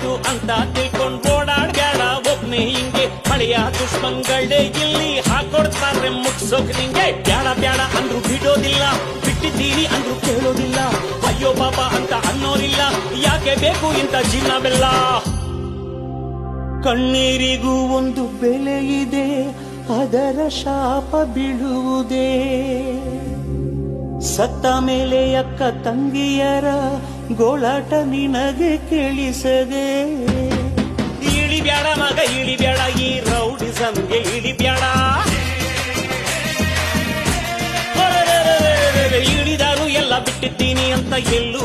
ಒಳ್ಳೇದು ಅಂತ ತಿಳ್ಕೊಂಡ್ ಓಡಾಡ್ಬೇಡ ಒಬ್ನೇ ಹಿಂಗೆ ಹಳೆಯ ದುಶ್ಮನ್ಗಳೇ ಇಲ್ಲಿ ಹಾಕೊಡ್ತಾರೆ ಮುಗ್ಸೋಕ್ ನಿಂಗೆ ಬ್ಯಾಡ ಬ್ಯಾಡ ಅಂದ್ರು ಬಿಡೋದಿಲ್ಲ ಬಿಟ್ಟಿದ್ದೀನಿ ಅಂದ್ರು ಕೇಳೋದಿಲ್ಲ ಅಯ್ಯೋ ಪಾಪ ಅಂತ ಅನ್ನೋರಿಲ್ಲ ಯಾಕೆ ಬೇಕು ಇಂಥ ಚಿನ್ನ ಬೆಲ್ಲ ಕಣ್ಣೀರಿಗೂ ಒಂದು ಬೆಲೆ ಇದೆ ಅದರ ಶಾಪ ಬೀಳುವುದೇ ಸತ್ತ ಮೇಲೆ ಅಕ್ಕ ತಂಗಿಯರ ಗೋಳಾಟ ನಿನಗೆ ಕೇಳಿಸದೆ ಇಳಿಬ್ಯಾಡ ಮಗ ಇಳಿಬ್ಯಾಡ ಈ ರೌಡಿಸಮ್ಗೆ ಇಳಿಬ್ಯಾಡ ಇಳಿದಾರು ಎಲ್ಲ ಬಿಟ್ಟಿದ್ದೀನಿ ಅಂತ ಎಲ್ಲೂ